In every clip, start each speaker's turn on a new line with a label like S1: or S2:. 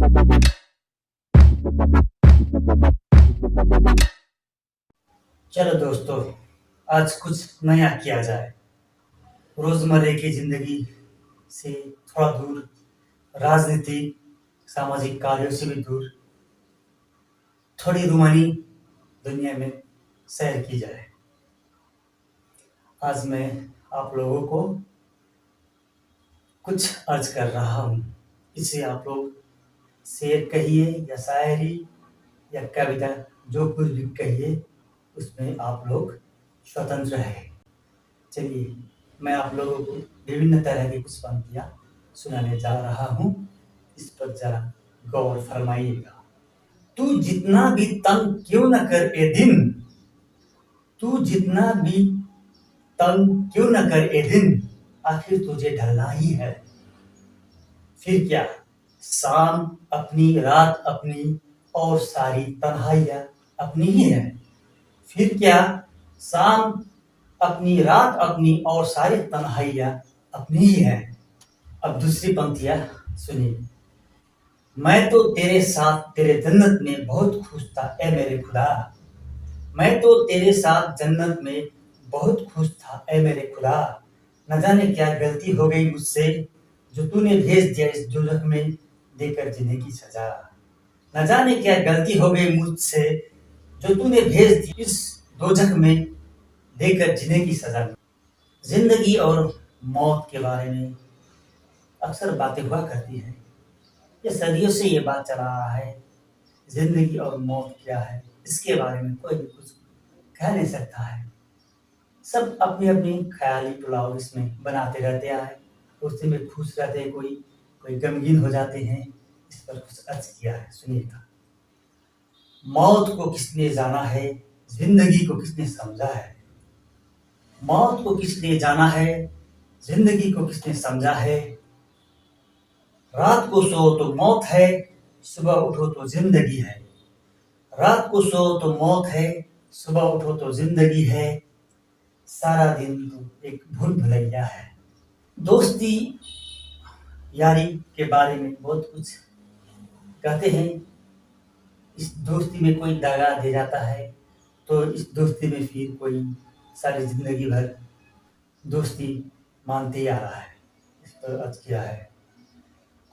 S1: चलो दोस्तों, आज कुछ नया किया जाए। रोजमर्रा की जिंदगी से थोड़ा दूर, राजनीति, सामाजिक कार्यों से भी दूर, थोड़ी रूमानी दुनिया में सैर की जाए। आज मैं आप लोगों को कुछ अर्ज कर रहा हूँ। इसे आप लोग शेर कहिए या शायरी या कविता, जो कुछ भी कहिए, उसमें आप लोग स्वतंत्र है। चलिए, मैं आप लोगों को विभिन्न तरह की कुछ पंक्तियाँ सुनाने जा रहा हूँ। इस पर जरा गौर फरमाइएगा। तू जितना भी तंग क्यों न कर ए दिन, तू जितना भी तंग क्यों न कर ए दिन, आखिर तुझे ढलना ही है। फिर क्या, शाम अपनी, रात अपनी, और सारी तन्हाइयाँ अपनी ही है। फिर क्या, शाम अपनी, रात अपनी, और सारी तन्हाइयाँ अपनी ही है। अब दूसरी पंक्तियाँ सुनिए। मैं तो तेरे साथ तेरे जन्नत में बहुत खुश था ए मेरे खुदा, मैं तो तेरे साथ जन्नत में बहुत खुश था ए मेरे खुदा। न जाने क्या गलती हो गई मुझसे, जो तूने भेज दिया इस दोजख में देकर जीने की सजा। न जाने क्या गलती हो गई मुझसे, जो तूने भेज दी इस दोजख में देकर जीने की सजा। जिंदगी और मौत के बारे में अक्सर बातें हुआ करती है। ये सदियों से ये बात चला रहा है, जिंदगी और मौत क्या है, इसके बारे में कोई भी कुछ कह नहीं सकता है। सब अपनी अपनी ख्याली पुलाव इसमें बनाते रहते हैं, उसी में खुश रहते हैं, कोई कोई गमगीन हो जाते हैं। इस पर कुछ अर्ज किया है, सुनिएगा। मौत को किसने जाना है, जिंदगी को किसने समझा है। मौत को किसने जाना है, जिंदगी को किसने समझा है। रात को सो तो मौत है, सुबह उठो तो जिंदगी है। रात को सो तो मौत है, सुबह उठो तो जिंदगी है। सारा दिन तो एक भूल भुलैया है। दोस्ती यारी के बारे में बहुत कुछ कहते हैं। इस दोस्ती में कोई दगा दे जाता है तो इस दोस्ती में फिर कोई सारी जिंदगी भर दोस्ती मानते ही आ रहा है। इस पर अर्ज किया है।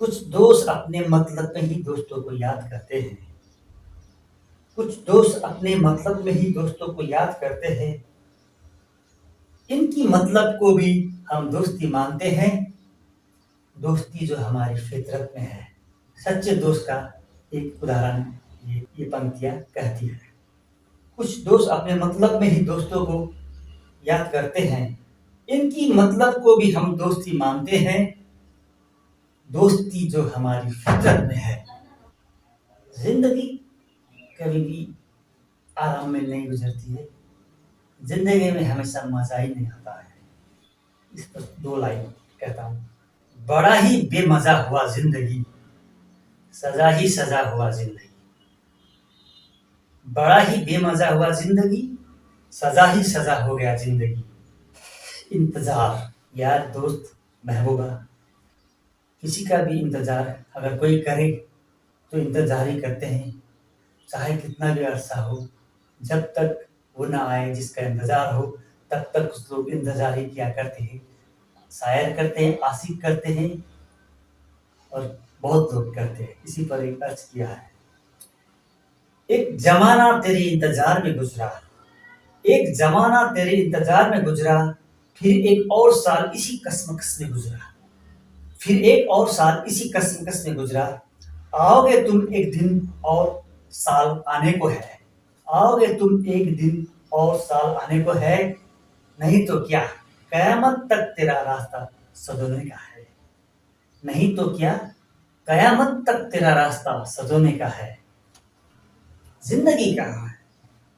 S1: कुछ दोस्त अपने मतलब में ही दोस्तों को याद करते हैं, कुछ दोस्त अपने मतलब में ही दोस्तों को याद करते हैं। इनकी मतलब को भी हम दोस्ती मानते हैं, दोस्ती जो हमारी फितरत में है। सच्चे दोस्त का एक उदाहरण ये पंक्तियां कहती है। कुछ दोस्त अपने मतलब में ही दोस्तों को याद करते हैं, इनकी मतलब को भी हम दोस्ती मानते हैं, दोस्ती जो हमारी फितरत में है। जिंदगी कभी भी आराम में नहीं गुजरती है, जिंदगी में हमेशा मजा ही नहीं आता है। इस पर दो लाइन कहता हूँ। बड़ा ही बेमजा हुआ जिंदगी, सजा ही सजा हुआ जिंदगी। बड़ा ही बेमजा हुआ जिंदगी, सजा ही सजा हो गया जिंदगी। इंतजार, यार दोस्त महबूबा, किसी का भी इंतजार अगर कोई करे तो इंतजार ही करते हैं, चाहे कितना भी अरसा हो। जब तक वो ना आए जिसका इंतजार हो, तब तक कुछ लोग इंतजार ही किया करते हैं। शायर करते हैं, आशिक करते हैं, और बहुत लोग करते हैं। इसी पर एक अर्ज किया है। एक जमाना तेरे इंतजार में गुजरा, एक जमाना तेरे इंतजार में गुजरा, फिर एक और साल इसी कसमकस में गुजरा, फिर एक और साल इसी कसमकस में गुजरा। आओगे तुम एक दिन और साल आने को है, आओगे तुम एक दिन और साल आने को है। नहीं तो क्या, कयामत तक तेरा रास्ता सजोने का है। नहीं तो क्या, कयामत तक तेरा रास्ता सजोने का है। जिंदगी कहाँ है,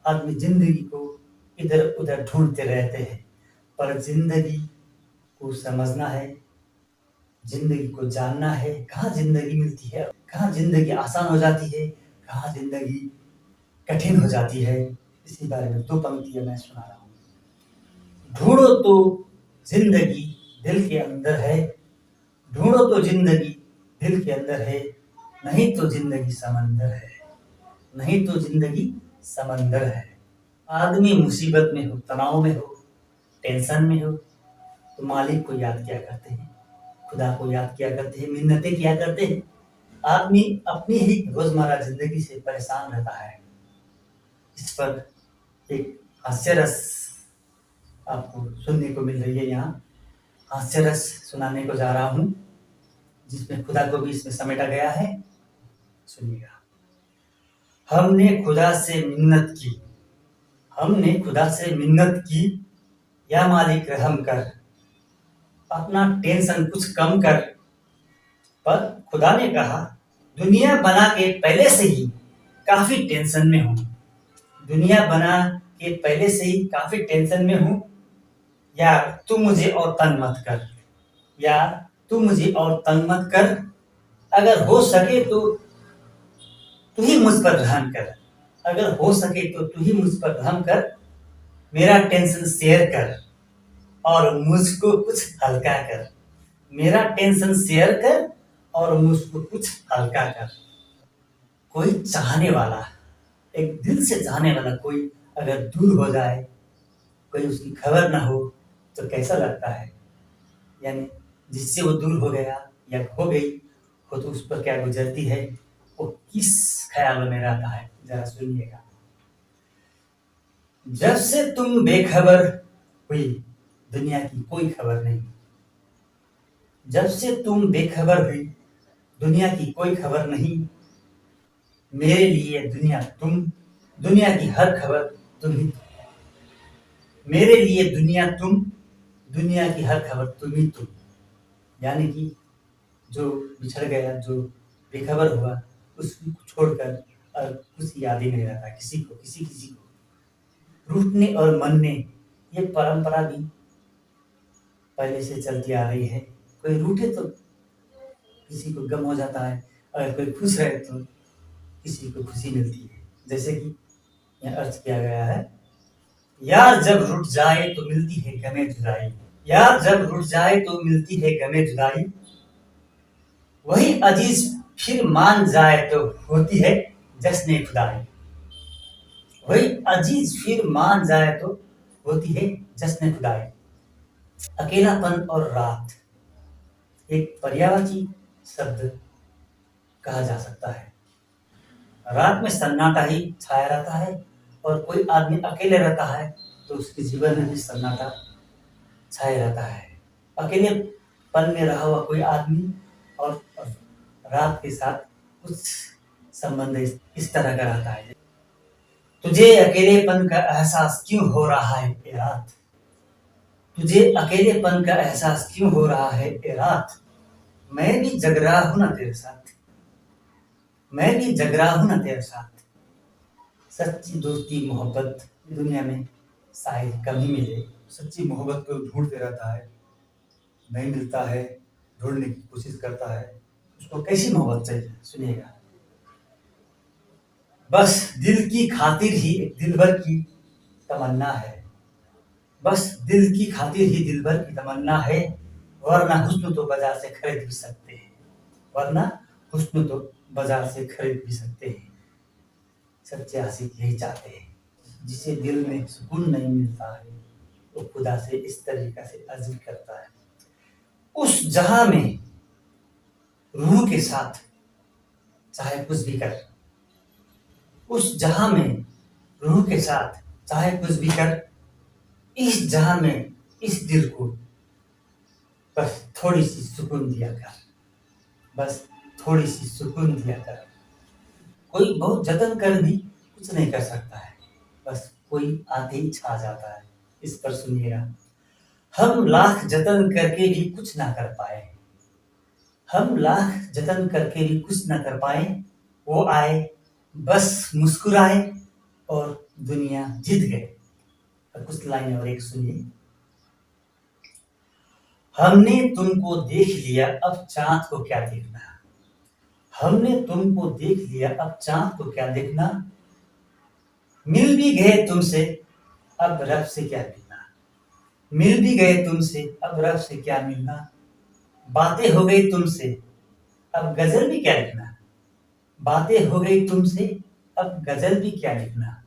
S1: आदमी जिंदगी को इधर उधर ढूंढते रहते हैं, पर जिंदगी को समझना है, जिंदगी को जानना है। कहाँ जिंदगी मिलती है, कहाँ जिंदगी आसान हो जाती है, कहाँ जिंदगी कठिन हो जाती है। इसी बारे में दो पंक्तियां मैं सुना रहा हूँ। ढूंढो तो जिंदगी दिल के अंदर है, ढूंढो तो जिंदगी दिल के अंदर है, नहीं तो जिंदगी समंदर है, नहीं तो जिंदगी समंदर है। आदमी मुसीबत में हो, तनाव में हो, टेंशन में हो, तो मालिक को याद किया करते हैं, खुदा को याद किया करते हैं, मिन्नतें किया करते हैं। आदमी अपनी ही रोजमर्रा जिंदगी से परेशान रहता है। इस पर एक हास्य रस आपको सुनने को मिल रही है। यहाँ हास्य रस सुनाने को जा रहा हूँ, जिसमें खुदा को भी इसमें समेटा गया है। सुनिएगा। हमने खुदा से मिन्नत की, हमने खुदा से मिन्नत की, या मालिक रहम कर, अपना टेंशन कुछ कम कर। पर खुदा ने कहा, दुनिया बना के पहले से ही काफी टेंशन में हूं, दुनिया बना के पहले से ही काफी टेंशन में हूं, यार तू मुझे और तंग मत कर, यार तू मुझे और तंग मत कर। अगर हो सके तो तू ही मुझ पर रहम कर, अगर हो सके तो तू ही मुझ पर रहम कर, मेरा टेंशन शेयर कर और मुझको कुछ हल्का कर, मेरा टेंशन शेयर कर और मुझको कुछ हल्का कर। कोई चाहने वाला, एक दिल से चाहने वाला कोई अगर दूर हो जाए, कोई उसकी खबर ना हो, तो कैसा लगता है? यानी जिससे वो दूर हो गया या हो गई हो, तो उस पर क्या गुजरती है, वो किस ख्याल में रहता है, जरा सुनिएगा। जब से तुम बेखबर हुई, दुनिया की कोई खबर नहीं, जब से तुम बेखबर हुई, दुनिया की कोई खबर नहीं, मेरे लिए दुनिया तुम, दुनिया की हर खबर तुम ही, मेरे लिए दुनिया तुम, दुनिया की हर खबर तुम ही तुम। यानी कि जो बिछड़ गया, जो बेखबर हुआ, उसको छोड़कर और कुछ याद ही नहीं रहता किसी को, किसी किसी को। रूठने और मनने, ये परंपरा भी पहले से चलती आ रही है। कोई रूठे तो किसी को गम हो जाता है, अगर कोई खुश रहे तो किसी को खुशी मिलती है। जैसे कि यहाँ अर्ज किया गया है, यार जब रुठ जाए तो मिलती है गमे जुदाई, यार जब रुठ जाए तो मिलती है गमे जुदाई, वही अजीज फिर मान जाए तो होती है जश्न खुदाई, वही अजीज फिर मान जाए तो होती है जश्न खुदाई। अकेलापन और रात एक पर्यायवाची शब्द कहा जा सकता है। रात में सन्नाटा ही छाया रहता है, और कोई आदमी अकेले रहता है तो उसके जीवन में भी सन्नाटा छाया रहता है। अकेलेपन में रहा हुआ कोई आदमी और रात के साथ कुछ संबंध इस तरह का रहता है। तुझे अकेलेपन का एहसास क्यों हो रहा है ए रात, तुझे अकेलेपन का एहसास क्यों हो रहा है ए रात, मैं भी जग रहा हूं ना तेरे साथ, मैं भी जग रहा हूं ना तेरे साथ। सच्ची दोस्ती मोहब्बत दुनिया में शायद कम ही मिले। सच्ची मोहब्बत को ढूंढते रहता है, नहीं मिलता है, ढूंढने की कोशिश करता है। उसको कैसी मोहब्बत चाहिए? सुनिएगा। बस दिल की खातिर ही एक दिलभर की तमन्ना है, बस दिल की खातिर ही दिलभर की तमन्ना है, वरना हुस्न तो बाजार से खरीद भी सकते हैं, वरना हुस्न तो बाजार से खरीद भी सकते हैं। सच्चे आशिक यही चाहते हैं, जिसे दिल में सुकून नहीं मिलता है वो खुदा से इस तरीका से अर्ज करता है, उस जहां में रूह के साथ चाहे कुछ भी कर, उस जहां में रूह के साथ चाहे कुछ भी कर, इस जहां में इस दिल को बस थोड़ी सी सुकून दिया कर, बस थोड़ी सी सुकून दिया कर। कोई बहुत जतन कर भी कुछ नहीं कर सकता है, बस कोई आते ही छा जाता है। इस पर सुनिएगा। हम लाख जतन करके भी कुछ ना कर पाए, हम लाख जतन करके भी कुछ ना कर पाए, वो आए बस मुस्कुराए और दुनिया जीत गए। कुछ लाइन और एक सुनिए। हमने तुमको देख लिया अब चांद को क्या देखना, हमने तुमको देख लिया अब चांद को क्या देखना, मिल भी गए तुमसे अब रब से क्या मिलना, मिल भी गए तुमसे अब रब से क्या मिलना, बातें हो गई तुमसे अब गजल भी क्या लिखना, बातें हो गई तुमसे, अब गजल भी क्या लिखना,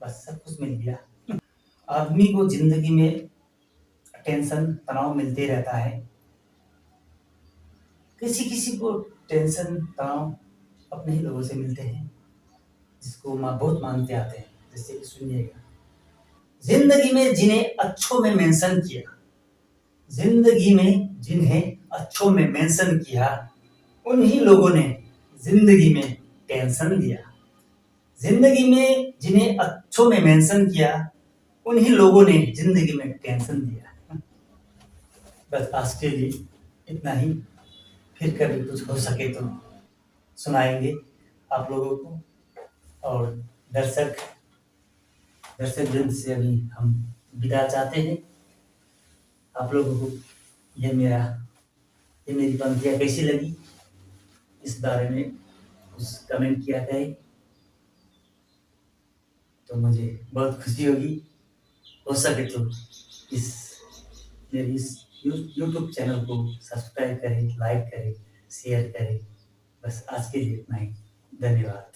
S1: बस सब कुछ मिल गया। आदमी को जिंदगी में टेंशन तनाव मिलते रहता है। किसी किसी को टेंशन तनाव अपने ही लोगों से मिलते हैं, जिसको बहुत मानते आते हैं। जैसे कि सुनिएगा, जिंदगी में जिन्हें अच्छों में मेंशन किया, जिंदगी में जिन्हें अच्छों में मेंशन किया, उन्हीं लोगों ने जिंदगी में टेंशन दिया। जिंदगी में जिन्हें अच्छों में मेंशन किया, उन्हीं लोगों ने जिंदगी में टेंशन दिया। बस आज के लिए इतना ही। फिर कभी कुछ हो सके तो सुनाएंगे आप लोगों को। और दर्शक वृंद से अभी हम विदा चाहते हैं। आप लोगों को ये मेरी पंक्तियाँ कैसी लगी, इस बारे में कुछ कमेंट किया करें तो मुझे बहुत खुशी होगी। हो सके तो इस यूट्यूब चैनल को सब्सक्राइब करें, लाइक करें, शेयर करें। बस आज के लिए इतना ही। धन्यवाद।